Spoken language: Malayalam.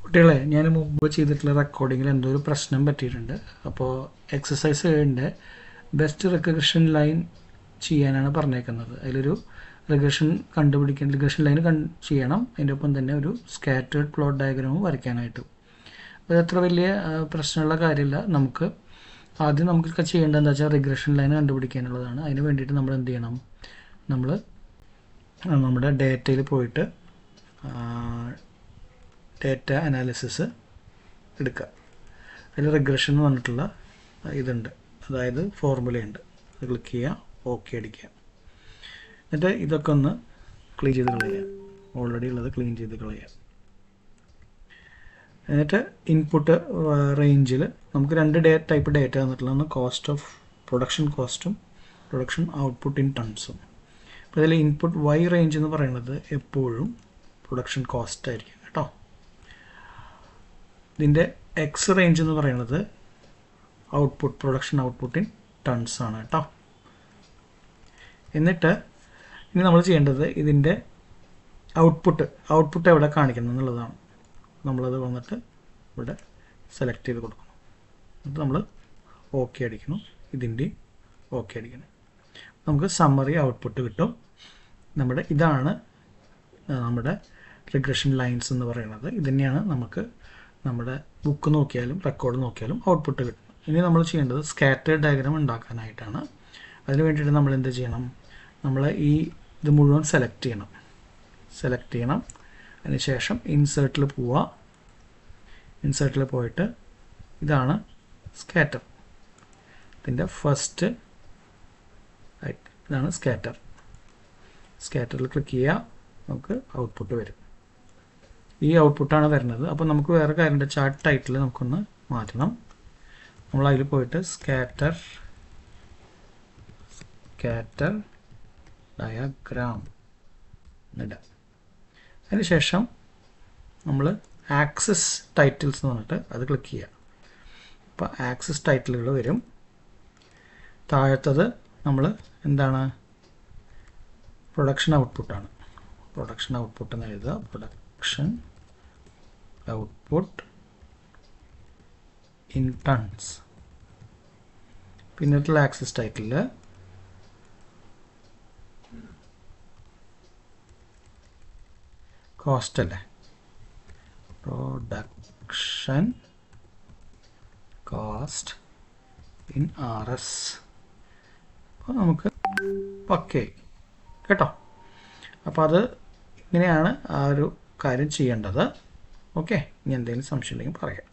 കുട്ടികളെ, ഞാൻ മുമ്പ് ചെയ്തിട്ടുള്ള റെക്കോർഡിങ്ങിൽ എന്തോ ഒരു പ്രശ്നം പറ്റിയിട്ടുണ്ട്. അപ്പോൾ എക്സസൈസ് 7ൻ്റെ ബെസ്റ്റ് റിഗ്രഷൻ ലൈൻ ചെയ്യാനാണ് പറഞ്ഞേക്കുന്നത്. അതിലൊരു റിഗ്രഷൻ ലൈൻ ചെയ്യണം. അതിൻ്റെ ഒപ്പം തന്നെ ഒരു സ്കാറ്റേർഡ് പ്ലോട്ട് ഡയഗ്രാമും വരയ്ക്കാനായിട്ട്. അത് അത്ര വലിയ പ്രശ്നമുള്ള കാര്യമില്ല. ആദ്യം നമുക്കൊക്കെ ചെയ്യേണ്ടത് എന്താ വെച്ചാൽ റിഗ്രഷൻ ലൈൻ കണ്ടുപിടിക്കാനുള്ളതാണ്. അതിന് വേണ്ടിയിട്ട് നമ്മൾ എന്ത് ചെയ്യണം? നമ്മൾ നമ്മുടെ ഡേറ്റയിൽ പോയിട്ട് ഡേറ്റ അനാലിസിസ് എടുക്കുക. അതിൽ റിഗ്രഷൻ എന്ന് പറഞ്ഞിട്ടുള്ള ഇതുണ്ട്, അതായത് ഫോർമുലയുണ്ട്. അത് ക്ലിക്ക് ചെയ്യുക, ഓക്കെ അടിക്കുക. എന്നിട്ട് ഇതൊക്കെ ഒന്ന് ക്ലീൻ ചെയ്ത് കളയുക. ഓൾറെഡി ഉള്ളത് ക്ലീൻ ചെയ്ത് കളയുക. എന്നിട്ട് ഇൻപുട്ട് റേഞ്ചിൽ നമുക്ക് രണ്ട് ടൈപ്പ് ഡേറ്റ തന്നിട്ടുള്ള ഒന്ന് കോസ്റ്റ് ഓഫ് പ്രൊഡക്ഷൻ കോസ്റ്റും പ്രൊഡക്ഷൻ ഔട്ട്പുട്ട് ഇൻ ടൺസും. അപ്പോൾ ഇതിൽ ഇൻപുട്ട് വൈ റേഞ്ച് എന്ന് പറയുന്നത് എപ്പോഴും പ്രൊഡക്ഷൻ കോസ്റ്റ് ആയിരിക്കും കേട്ടോ. ഇതിൻ്റെ എക്സ് റേഞ്ച് എന്ന് പറയുന്നത് പ്രൊഡക്ഷൻ ഔട്ട്പുട്ട് ഇൻ ടൺസ് ആണ് കേട്ടോ. എന്നിട്ട് ഇനി നമ്മൾ ചെയ്യേണ്ടത് ഇതിൻ്റെ ഔട്ട്പുട്ട് എവിടെ കാണിക്കണം എന്നുള്ളതാണ്. നമ്മളത് വന്നിട്ട് ഇവിടെ സെലക്ട് ചെയ്ത് കൊടുക്കണം. എന്നിട്ട് നമ്മൾ ഓക്കെ അടിക്കണം. ഇതിൻ്റെ ഓക്കെ അടിക്കണം. നമുക്ക് സമ്മറി ഔട്ട്പുട്ട് കിട്ടും. ഇതാണ് നമ്മുടെ റിഗ്രഷൻ ലൈൻസ് എന്ന് പറയുന്നത്. ഇത് തന്നെയാണ് നമുക്ക് നമ്മുടെ ബുക്ക് നോക്കിയാലും റെക്കോർഡ് നോക്കിയാലും ഔട്ട്പുട്ട് കിട്ടും. ഇനി നമ്മൾ ചെയ്യേണ്ടത് സ്കാറ്റേർഡ് ഡയഗ്രാം ഉണ്ടാക്കാനായിട്ടാണ്. അതിന് വേണ്ടിയിട്ട് നമ്മൾ എന്ത് ചെയ്യണം? നമ്മൾ ഇത് മുഴുവൻ സെലക്ട് ചെയ്യണം. അതിനുശേഷം ഇൻസേർട്ടിൽ പോവുക. ഇൻസേർട്ടിൽ പോയിട്ട് ഇതാണ് സ്കാറ്റർ. ഇതിൻ്റെ ഫസ്റ്റ് ഇതാണ് സ്കാറ്ററിൽ ക്ലിക്ക് ചെയ്യുക. നമുക്ക് ഔട്ട്പുട്ട് വരും. ഈ ഔട്ട്പുട്ടാണ് വരുന്നത്. അപ്പോൾ നമുക്ക് വേറെ കാര്യമുണ്ട്. ചാർട്ട് ടൈറ്റിൽ നമുക്കൊന്ന് മാറ്റണം. നമ്മൾ അതിൽ പോയിട്ട് സ്കാറ്റർ ഡയഗ്രാം എന്നിടാം. അതിനുശേഷം നമ്മൾ ആക്സസ് ടൈറ്റിൽസ് എന്ന് പറഞ്ഞിട്ട് അത് ക്ലിക്ക് ചെയ്യുക. അപ്പോൾ ആക്സസ് ടൈറ്റിലുകൾ വരും. താഴത്തത് നമ്മൾ എന്താണ്? പ്രൊഡക്ഷൻ ഔട്ട്പുട്ടാണ്. പ്രൊഡക്ഷൻ ഔട്ട്പുട്ട് എന്ന് എഴുതുക. Production output in tons. പിന്നിട്ടുള്ള ആക്സസ് ടൈറ്റിൽ കോസ്റ്റ് അല്ലേ? Production cost in RS. അപ്പോൾ നമുക്ക് പക്കേ കേട്ടോ. അപ്പോൾ അത് ഇങ്ങനെയാണ് ആ ഒരു കാര്യം ചെയ്യേണ്ടത്. ഓക്കെ, ഇനി എന്തെങ്കിലും സംശയം ഉണ്ടെങ്കിൽ പറയാം.